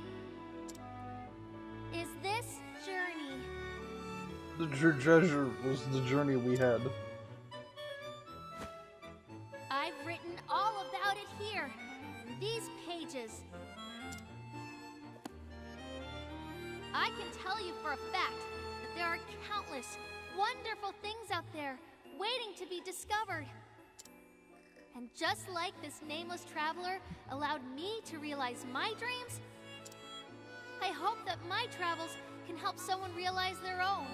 Speaker 2: is this journey.
Speaker 1: The treasure was the journey we had.
Speaker 2: I've written all about it here, in these pages. I can tell you for a fact that there are countless wonderful things out there waiting to be discovered. And just like this nameless traveler allowed me to realize my dreams, I hope that my travels can help someone realize their own.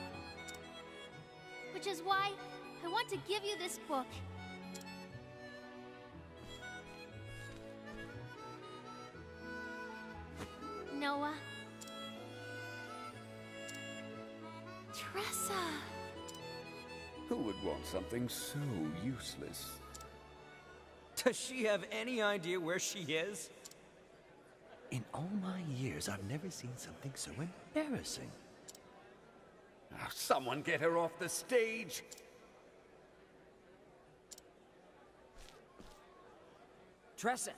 Speaker 2: Which is why I want to give you this book. Noah. Tressa.
Speaker 3: Who would want something so useless?
Speaker 7: Does she have any idea where she is?
Speaker 3: In all my years, I've never seen something so embarrassing. Oh, someone get her off the stage!
Speaker 7: Tressa!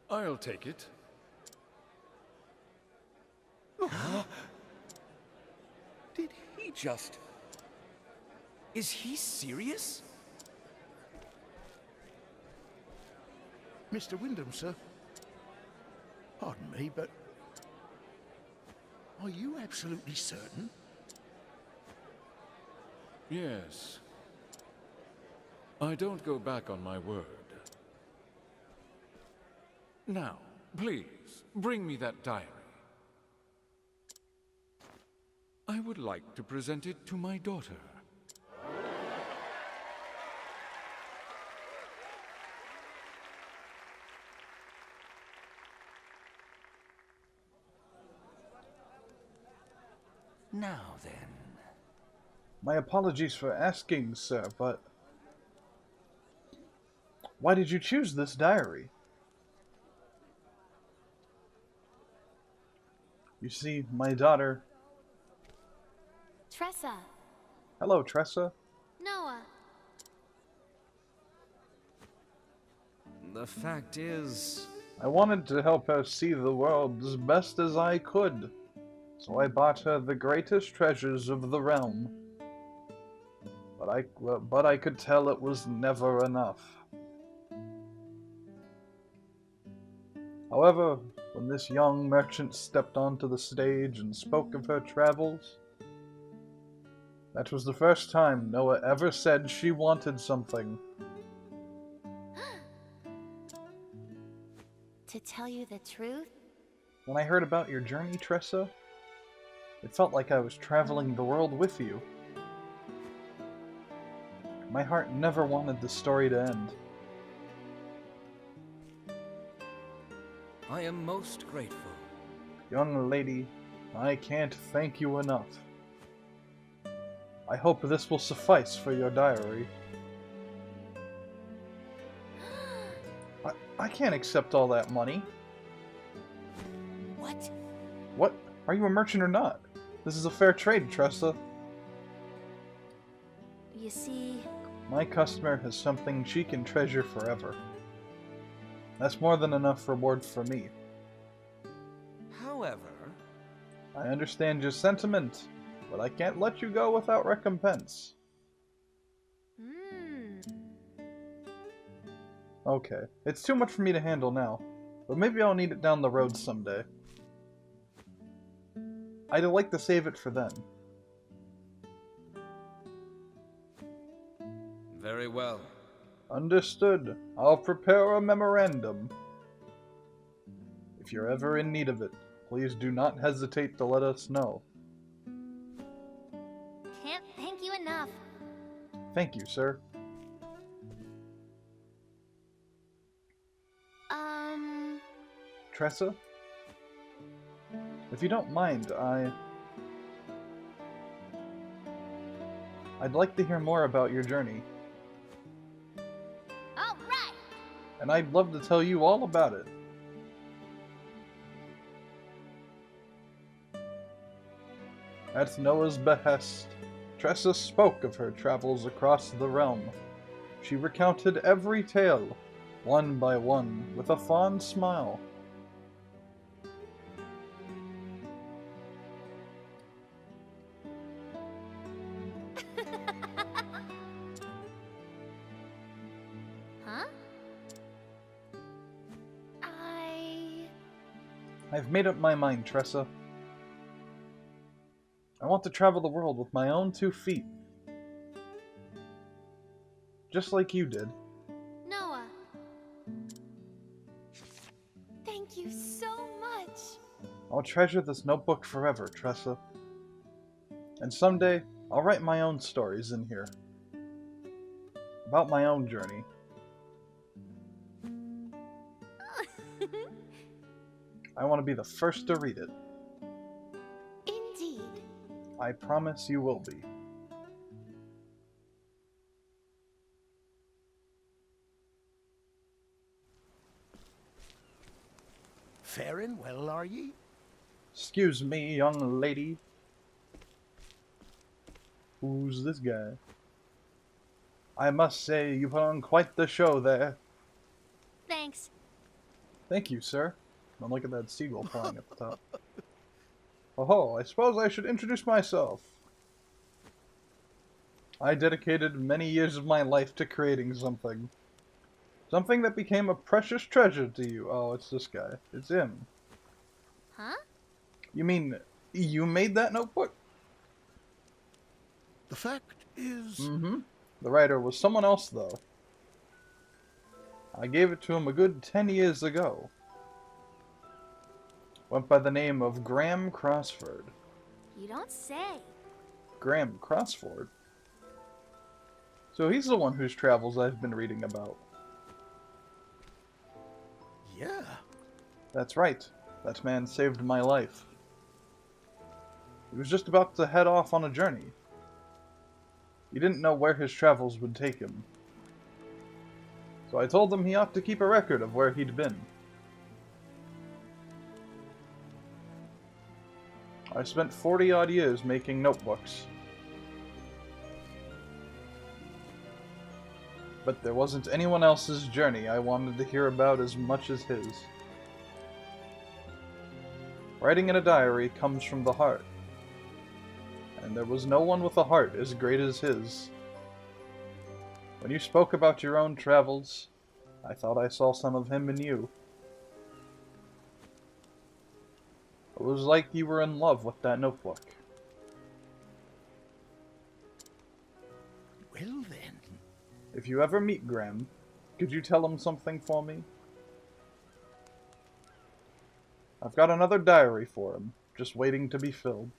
Speaker 10: I'll take it.
Speaker 3: Did he just...
Speaker 7: Is he serious?
Speaker 8: Mr. Wyndham, sir. Pardon me, but... Are you absolutely certain?
Speaker 10: Yes. I don't go back on my word. Now, please, bring me that diary. I would like to present it to my daughter.
Speaker 3: Now then...
Speaker 1: My apologies for asking, sir, but... why did you choose this diary? You see, my daughter...
Speaker 5: Tressa.
Speaker 1: Hello, Tressa.
Speaker 2: Noah.
Speaker 7: The fact is...
Speaker 1: I wanted to help her see the world as best as I could, so I bought her the greatest treasures of the realm. But I could tell it was never enough. However, when this young merchant stepped onto the stage and spoke of her travels, that was the first time Noah ever said she wanted something.
Speaker 5: To tell you the truth,
Speaker 1: When I heard about your journey, Tressa, it felt like I was traveling the world with you. My heart never wanted the story to end.
Speaker 7: I am most grateful.
Speaker 1: Young lady, I can't thank you enough. I hope this will suffice for your diary. I can't accept all that money.
Speaker 5: what?
Speaker 1: What? Are you a merchant or not? This is a fair trade, Tressa.
Speaker 2: You see...
Speaker 1: My customer has something she can treasure forever. That's more than enough reward for me.
Speaker 7: However...
Speaker 1: I understand your sentiment, but I can't let you go without recompense. Okay, it's too much for me to handle now, but maybe I'll need it down the road someday. I'd like to save it for then.
Speaker 7: Very well.
Speaker 1: Understood. I'll prepare a memorandum. If you're ever in need of it, please do not hesitate to let us know.
Speaker 2: Can't thank you enough.
Speaker 1: Thank you, sir. Tressa? If you don't mind, I'd like to hear more about your journey.
Speaker 2: All right.
Speaker 1: And I'd love to tell you all about it. At Noah's behest, Tressa spoke of her travels across the realm. She recounted every tale, one by one, with a fond smile.
Speaker 2: Huh?
Speaker 1: I've made up my mind, Tressa. I want to travel the world with my own 2 feet. Just like you did.
Speaker 2: Noah.
Speaker 5: Thank you so much.
Speaker 1: I'll treasure this notebook forever, Tressa. And someday, I'll write my own stories in here. About my own journey. I want to be the first to read it.
Speaker 5: Indeed.
Speaker 1: I promise you will be.
Speaker 8: Faring well, are ye?
Speaker 1: Excuse me, young lady. Who's this guy? I must say, you put on quite the show there.
Speaker 2: Thanks.
Speaker 1: Thank you, sir. Now look at that seagull flying at the top. Oh, I suppose I should introduce myself. I dedicated many years of my life to creating something. Something that became a precious treasure to you. Oh, it's this guy. It's him.
Speaker 2: Huh?
Speaker 1: You mean, you made that notebook?
Speaker 8: The fact is...
Speaker 1: Mm-hmm. The writer was someone else, though. I gave it to him a good 10 years ago. Went by the name of Graham Crossford.
Speaker 2: You don't say.
Speaker 1: Graham Crossford? So he's the one whose travels I've been reading about.
Speaker 8: Yeah.
Speaker 1: That's right. That man saved my life. He was just about to head off on a journey. He didn't know where his travels would take him. So I told him he ought to keep a record of where he'd been. I spent 40-odd years making notebooks. But there wasn't anyone else's journey I wanted to hear about as much as his. Writing in a diary comes from the heart. And there was no one with a heart as great as his. When you spoke about your own travels, I thought I saw some of him in you. It was like you were in love with that notebook.
Speaker 8: Well then.
Speaker 1: If you ever meet Graham, could you tell him something for me? I've got another diary for him, just waiting to be filled.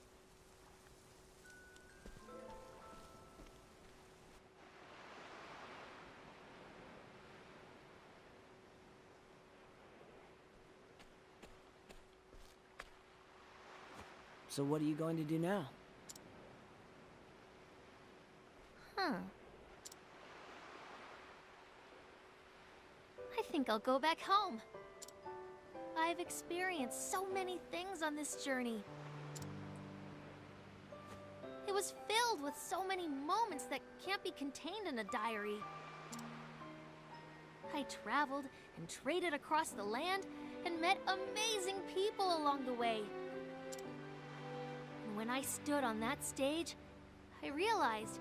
Speaker 7: So what are you going to do now?
Speaker 2: Huh. I think I'll go back home. I've experienced so many things on this journey. It was filled with so many moments that can't be contained in a diary. I traveled and traded across the land and met amazing people along the way. And when I stood on that stage, I realized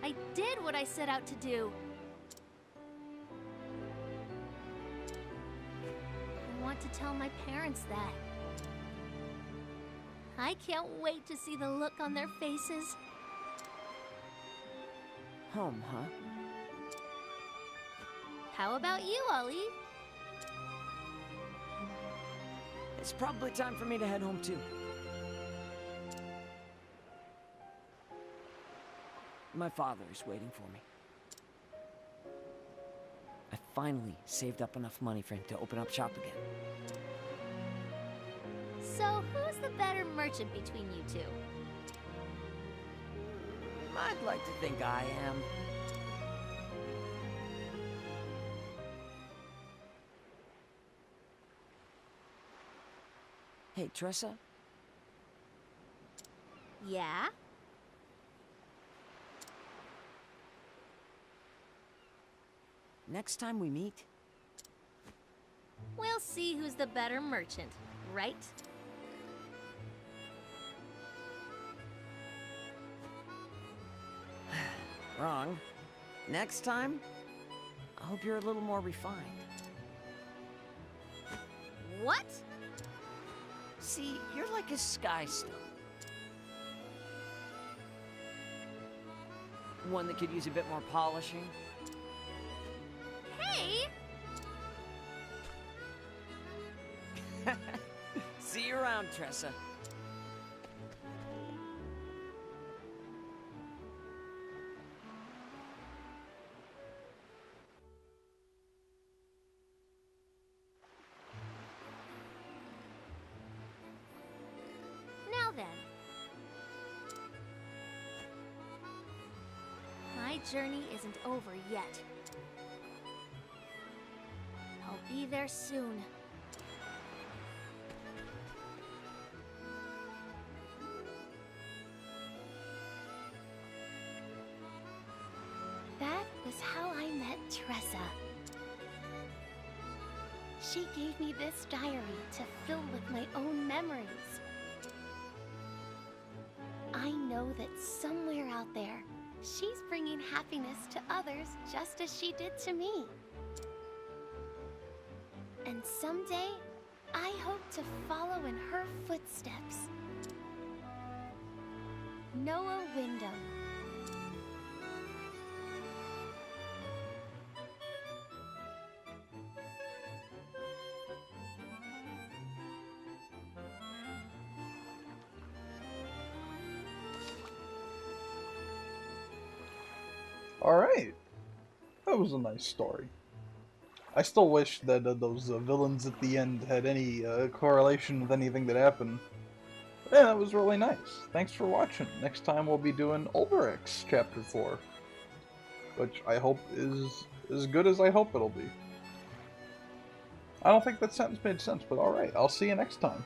Speaker 2: I did what I set out to do. I want to tell my parents that. I can't wait to see the look on their faces.
Speaker 7: Home, huh?
Speaker 2: How about you, Ollie?
Speaker 7: It's probably time for me to head home too. My father is waiting for me. I finally saved up enough money for him to open up shop again.
Speaker 2: So, who's the better merchant between you two?
Speaker 7: I'd like to think I am. Hey, Tressa?
Speaker 2: Yeah?
Speaker 7: Next time we meet,
Speaker 2: We'll see who's the better merchant, right?
Speaker 7: wrong. Next time, I hope you're a little more refined.
Speaker 2: What?
Speaker 7: See, you're like a sky stone. One that could use a bit more polishing.
Speaker 2: Hey!
Speaker 7: See you around, Tressa.
Speaker 2: Now then. My journey isn't over yet. I'll be there soon.
Speaker 5: That was how I met Tressa. She gave me this diary to fill with my own memories. I know that somewhere out there, she's bringing happiness to others just as she did to me. And someday, I hope to follow in her footsteps. Noah Wyndham.
Speaker 1: Alright. That was a nice story. I still wish that those villains at the end had any correlation with anything that happened. Yeah, that was really nice. Thanks for watching. Next time we'll be doing Ulberix Chapter 4. Which I hope is as good as I hope it'll be. I don't think that sentence made sense, but alright. I'll see you next time.